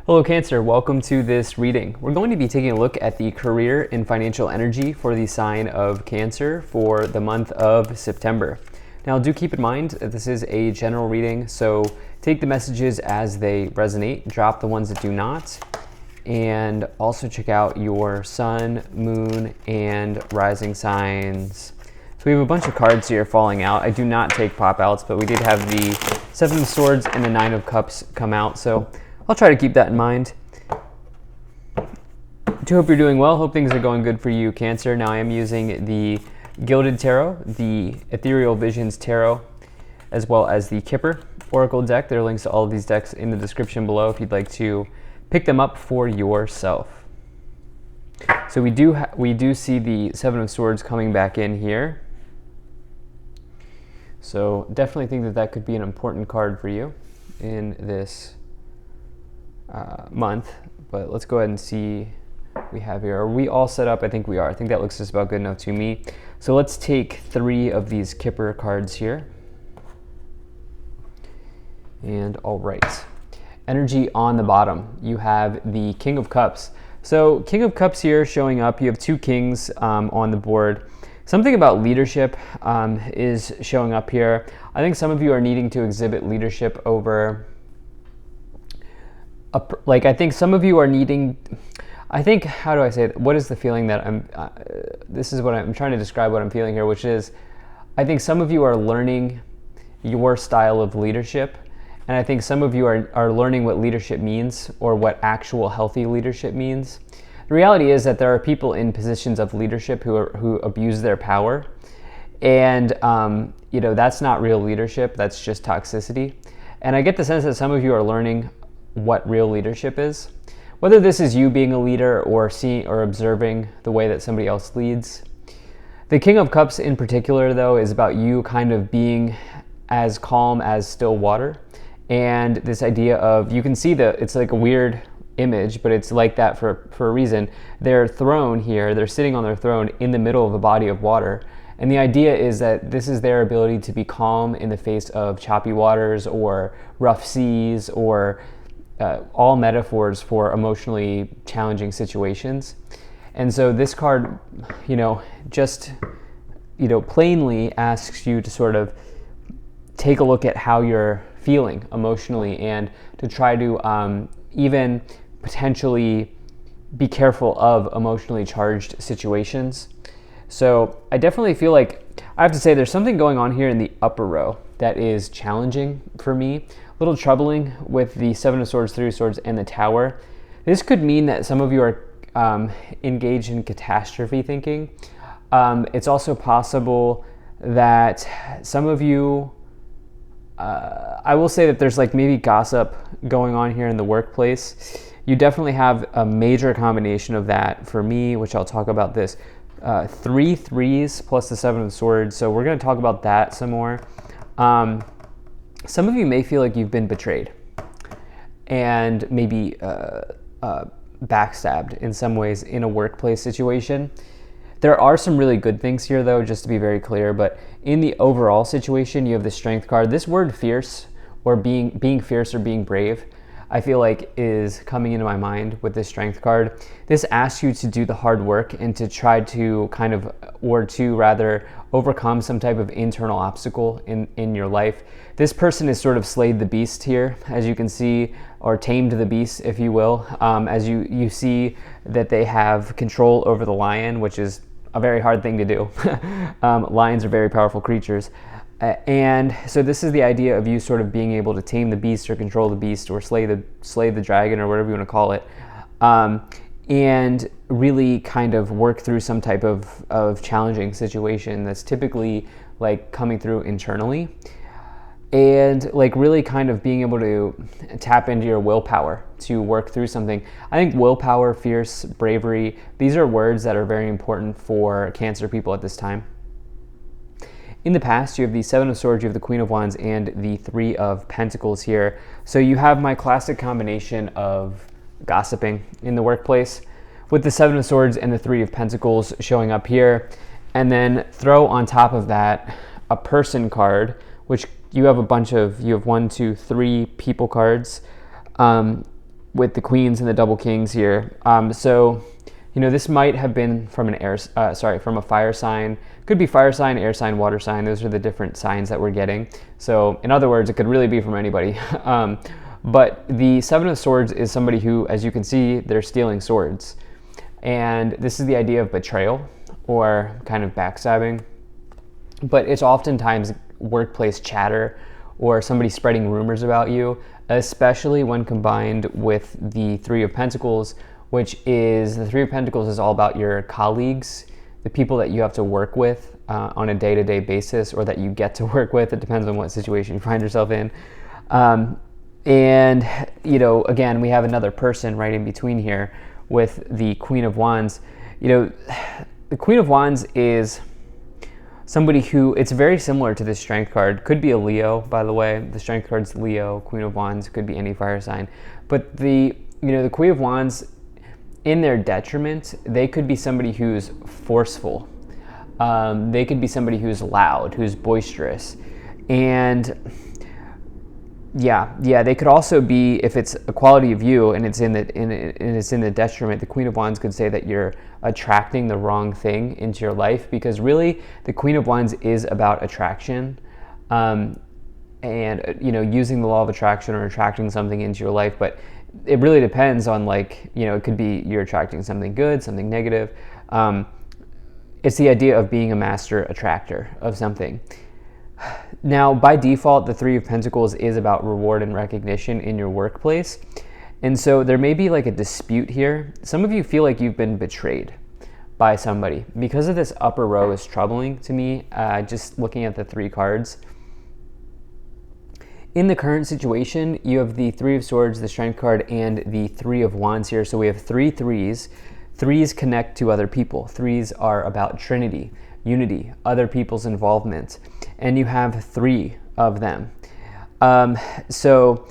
Hello Cancer, welcome to this reading. We're going to be taking a look at the career and financial energy for the sign of Cancer for the month of September. Now do keep in mind that this is a general reading, so take the messages as they resonate, drop the ones that do not, and also check out your sun, moon, and rising signs. So we have a bunch of cards here falling out. I do not take pop outs, but we did have the Seven of Swords and the Nine of Cups come out, so I'll try to keep that in mind. I do hope you're doing well. Hope things are going good for you, Cancer. Now I am using the Gilded Tarot, the Ethereal Visions Tarot, as well as the Kipper Oracle deck. There are links to all of these decks in the description below if you'd like to pick them up for yourself. So we do see the Seven of Swords coming back in here. So definitely think that that could be an important card for you in this month, but let's go ahead and see what we have here. Are we all set up? I think we are. I think that looks just about good enough to me. So let's take 3 of these Kipper cards here. And all right. Energy on the bottom. You have the King of Cups. So King of Cups here showing up. You have 2 kings on the board. Something about leadership is showing up here. I think some of you are needing to exhibit leadership over I think some of you are needing, how do I say it? What is the feeling that this is what I'm trying to describe what I'm feeling here, which is, I think some of you are learning your style of leadership, and I think some of you are learning what leadership means, or what actual healthy leadership means. The reality is that there are people in positions of leadership who abuse their power, and that's not real leadership, that's just toxicity. And I get the sense that some of you are learning what real leadership is, whether this is you being a leader or seeing or observing the way that somebody else leads. The King of Cups in particular, though, is about you kind of being as calm as still water, and this idea of, you can see it's like a weird image, but it's like that for a reason. Their throne here, they're sitting on their throne in the middle of a body of water, and the idea is that this is their ability to be calm in the face of choppy waters or rough seas, or all metaphors for emotionally challenging situations. And so this card, just, plainly asks you to sort of take a look at how you're feeling emotionally, and to try to even potentially be careful of emotionally charged situations. So I definitely feel like, I have to say, there's something going on here in the upper row that is challenging for me. A little troubling with the Seven of Swords, 3 of Swords, and the Tower. This could mean that some of you are engaged in catastrophe thinking. It's also possible that some of you, I will say that there's maybe gossip going on here in the workplace. You definitely have a major combination of that for me, which I'll talk about this. 3 threes plus the Seven of Swords, so we're going to talk about that some more. Some of you may feel like you've been betrayed and maybe backstabbed in some ways in a workplace situation. There are some really good things here, though, just to be very clear, but in the overall situation, you have the Strength card. This word fierce, or being fierce or being brave, I feel like is coming into my mind with this Strength card. This asks you to do the hard work and to try to overcome some type of internal obstacle in your life. This person has sort of slayed the beast here, as you can see, or tamed the beast, if you will, as you see that they have control over the lion, which is a very hard thing to do. Lions are very powerful creatures. And so this is the idea of you sort of being able to tame the beast, or control the beast, or slay the dragon, or whatever you want to call it, and really kind of work through some type of challenging situation that's typically coming through internally, and really kind of being able to tap into your willpower to work through something. I think willpower, fierce, bravery, these are words that are very important for Cancer people at this time. In the past, you have the Seven of Swords, you have the Queen of Wands, and the 3 of Pentacles here. So you have my classic combination of gossiping in the workplace, with the Seven of Swords and the 3 of Pentacles showing up here. And then throw on top of that a person card, which you have 1, 2, 3 people cards. with the queens and the double kings here. So, this might have been from from a fire sign. Could be fire sign, air sign, water sign. Those are the different signs that we're getting. So, in other words, it could really be from anybody. But the Seven of Swords is somebody who, as you can see, they're stealing swords. And this is the idea of betrayal or kind of backstabbing. But it's oftentimes workplace chatter or somebody spreading rumors about you, especially when combined with the Three of Pentacles, which is, the Three of Pentacles is all about your colleagues, the people that you have to work with on a day-to-day basis, or that you get to work with. It depends on what situation you find yourself in. And, again, we have another person right in between here with the Queen of Wands. The Queen of Wands is somebody who, it's very similar to the Strength card. Could be a Leo, by the way. The Strength card's Leo. Queen of Wands could be any fire sign. But the Queen of Wands, in their detriment, they could be somebody who's forceful. They could be somebody who's loud, who's boisterous. And they could also be, if it's a quality of you and it's in the detriment, the Queen of Wands could say that you're attracting the wrong thing into your life, because really the Queen of Wands is about attraction, and using the law of attraction or attracting something into your life. But it really depends on, it could be you're attracting something good, something negative. It's the idea of being a master attractor of something. Now, by default, the Three of Pentacles is about reward and recognition in your workplace. And so there may be a dispute here. Some of you feel like you've been betrayed by somebody. Because of this upper row is troubling to me, just looking at the three cards. In the current situation, you have the Three of Swords, the Strength card, and the Three of Wands here. So we have three threes. Threes connect to other people. Threes are about Trinity, unity, other people's involvement. And you have three of them. So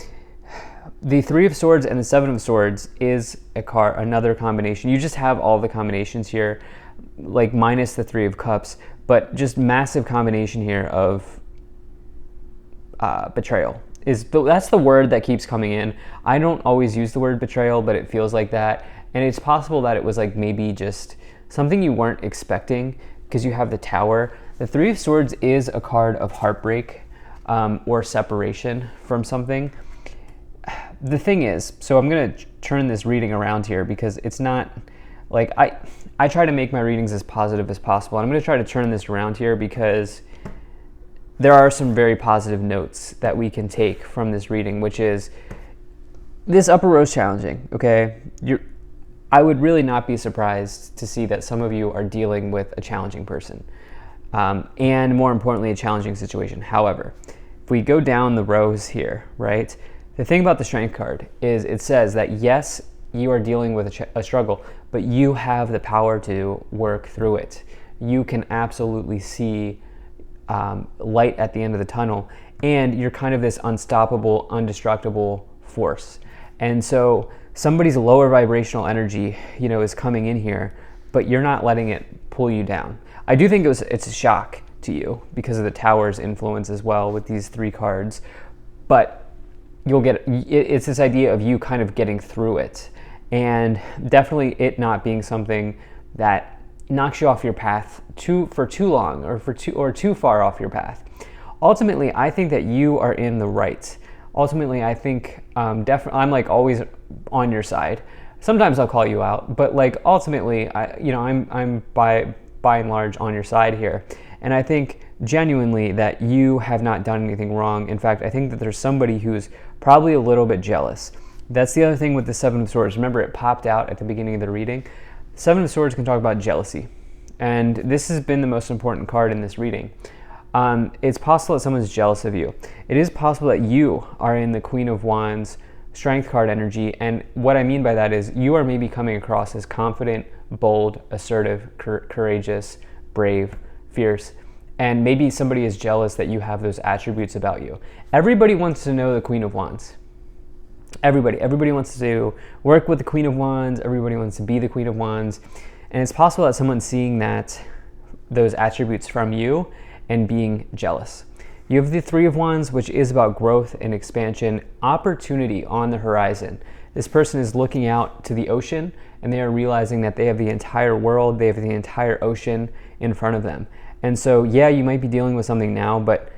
the Three of Swords and the Seven of Swords is another combination. You just have all the combinations here, minus the Three of Cups, but just massive combination here of betrayal. That's the word that keeps coming in. I don't always use the word betrayal, but it feels like that. And it's possible that it was maybe just something you weren't expecting, because you have the Tower. The Three of Swords is a card of heartbreak or separation from something. The thing is, so I'm going to turn this reading around here, because it's not I try to make my readings as positive as possible. And I'm going to try to turn this around here, because there are some very positive notes that we can take from this reading, which is this upper row is challenging, okay? I would really not be surprised to see that some of you are dealing with a challenging person, and more importantly, a challenging situation. However, if we go down the rows here, right, the thing about the Strength card is it says that yes, you are dealing with a struggle, but you have the power to work through it. You can absolutely see light at the end of the tunnel, and you're kind of this unstoppable, indestructible force. And so somebody's lower vibrational energy, is coming in here, but you're not letting it pull you down. I do think it's a shock to you because of the Tower's influence as well with these three cards, but it's this idea of you kind of getting through it, and definitely it not being something that knocks you off your path for too long or too far off your path. Ultimately, I think that you are in the right. Ultimately, I think definitely I'm always on your side. Sometimes I'll call you out, but ultimately, I'm by and large on your side here. And I think genuinely that you have not done anything wrong. In fact, I think that there's somebody who's probably a little bit jealous. That's the other thing with the Seven of Swords. Remember, it popped out at the beginning of the reading. Seven of Swords can talk about jealousy. And this has been the most important card in this reading. It's possible that someone's jealous of you. It is possible that you are in the Queen of Wands Strength card energy. And what I mean by that is you are maybe coming across as confident, bold, assertive, courageous, brave, fierce. And maybe somebody is jealous that you have those attributes about you. Everybody wants to know the Queen of Wands. Everybody wants to work with the Queen of Wands. Everybody wants to be the Queen of Wands. And it's possible that someone's seeing those attributes from you and being jealous. You have the Three of Wands, which is about growth and expansion, opportunity on the horizon. This person is looking out to the ocean and they are realizing that they have the entire world, they have the entire ocean in front of them. And so, yeah, you might be dealing with something now, but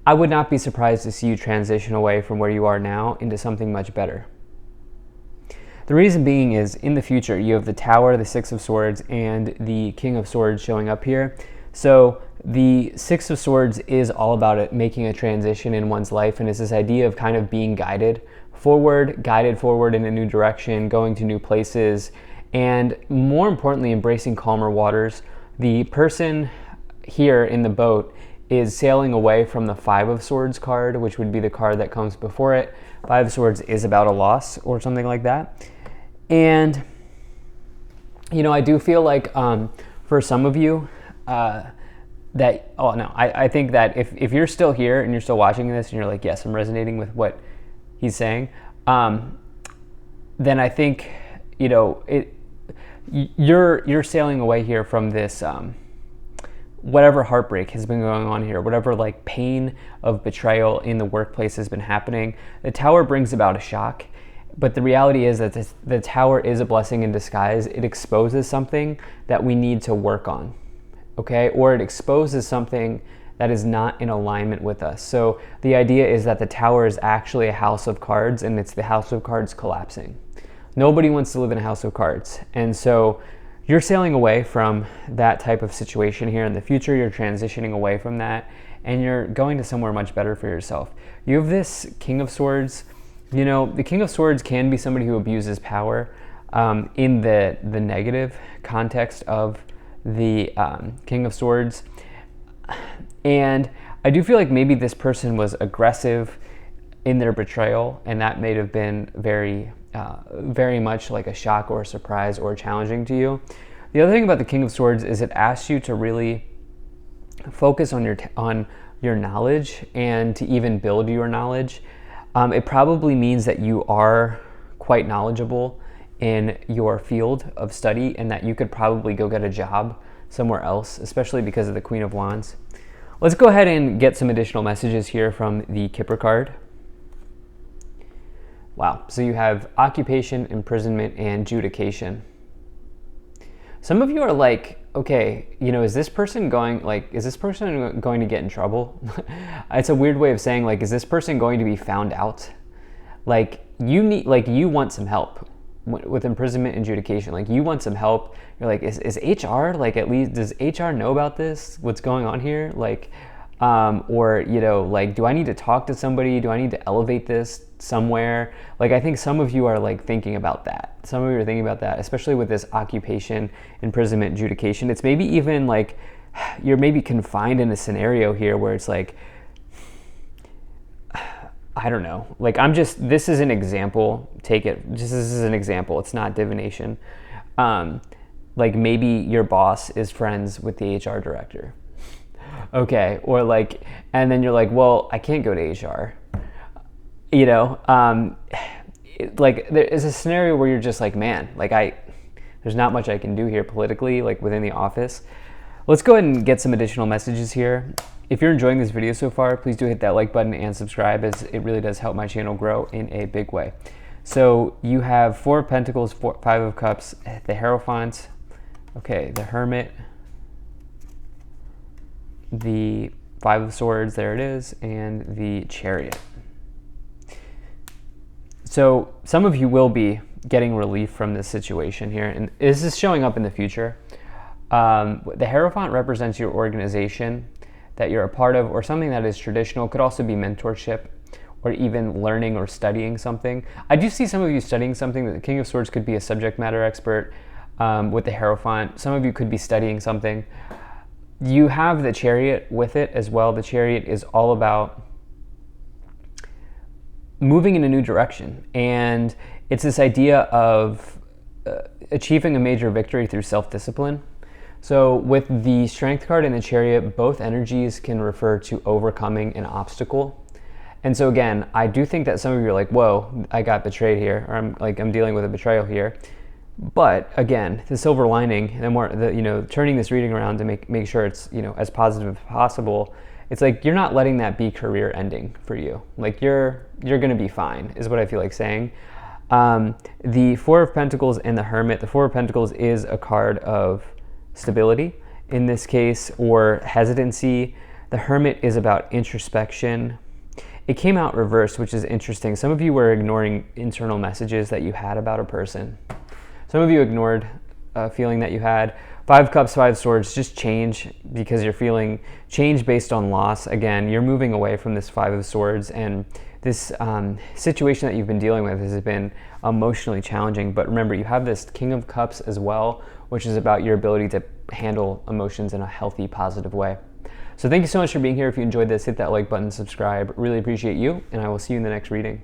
I would not be surprised to see you transition away from where you are now into something much better. The reason being is, in the future, you have the Tower, the Six of Swords, and the King of Swords showing up here. So the Six of Swords is all about it, making a transition in one's life, and it's this idea of kind of being guided forward in a new direction, going to new places, and more importantly, embracing calmer waters. The person here in the boat is sailing away from the Five of Swords card, which would be the card that comes before it. Five of Swords is about a loss or something like that. And, you know, I do feel like for some of you I think that if you're still here and you're still watching this and you're like, yes, I'm resonating with what he's saying, then I think, you know, you're sailing away here from this whatever heartbreak has been going on here, whatever like pain of betrayal in the workplace has been happening. The Tower brings about a shock. But the reality is that the Tower is a blessing in disguise. It exposes something that we need to work on, okay? Or it exposes something that is not in alignment with us. So the idea is that the Tower is actually a house of cards, and it's the house of cards collapsing. Nobody wants to live in a house of cards. And so you're sailing away from that type of situation here in the future. You're transitioning away from that, and you're going to somewhere much better for yourself. You have this King of Swords. You know, the King of Swords can be somebody who abuses power in the negative context of the King of Swords. And I do feel like maybe this person was aggressive in their betrayal, and that may have been very much like a shock or a surprise or challenging to you. The other thing about the King of Swords is it asks you to really focus on your knowledge and to even build your knowledge. It probably means that you are quite knowledgeable in your field of study and that you could probably go get a job somewhere else, especially because of the Queen of Wands. Let's go ahead and get some additional messages here from the Kipper card. Wow, so you have occupation, imprisonment, and judication. Some of you are like, okay, you know, is this person going to get in trouble? It's a weird way of saying, like, is this person going to be found out? Like, you want some help with imprisonment and adjudication. Like, you want some help. You're like, is HR, like, at least, does HR know about this? What's going on here? Like, or, you know, like, do I need to talk to somebody? Do I need to elevate this somewhere? Like, I think some of you are like thinking about that. Some of you are thinking about that, especially with this occupation, imprisonment, adjudication. It's maybe even like you're maybe confined in a scenario here where it's like, I don't know. Like, this is an example. This is an example. It's not divination. Like, maybe your boss is friends with the HR director. Okay, or like, and then you're like, well, I can't go to HR. You know, like, there is a scenario where you're just like, man, like, there's not much I can do here politically, like within the office. Let's go ahead and get some additional messages here. If you're enjoying this video so far, please do hit that like button and subscribe, as it really does help my channel grow in a big way. So you have Four of Pentacles, Five of Cups, the Hierophant, okay, the Hermit, the Five of Swords, there it is, and the Chariot. So some of you will be getting relief from this situation here, and this is showing up in the future. The Hierophant represents your organization that you're a part of, or something that is traditional. Could also be mentorship, or even learning or studying something. I do see some of you studying something. That the King of Swords could be a subject matter expert with the Hierophant. Some of you could be studying something. You have the Chariot with it as well. The Chariot is all about moving in a new direction, and it's this idea of achieving a major victory through self-discipline. So with the Strength card and the Chariot, both energies can refer to overcoming an obstacle. And so again, I do think that some of you are like, whoa, I got betrayed here, or I'm dealing with a betrayal here. But again, the silver lining, turning this reading around to make sure it's, you know, as positive as possible. It's like, you're not letting that be career ending for you. Like, you're going to be fine, is what I feel like saying. The Four of Pentacles and the Hermit. The Four of Pentacles is a card of stability in this case, or hesitancy. The Hermit is about introspection. It came out reversed, which is interesting. Some of you were ignoring internal messages that you had about a person. Some of you ignored a feeling that you had. Five Cups, Five Swords, just change because you're feeling change based on loss. Again, you're moving away from this Five of Swords, and this situation that you've been dealing with has been emotionally challenging. But remember, you have this King of Cups as well, which is about your ability to handle emotions in a healthy, positive way. So thank you so much for being here. If you enjoyed this, hit that like button, subscribe. Really appreciate you, and I will see you in the next reading.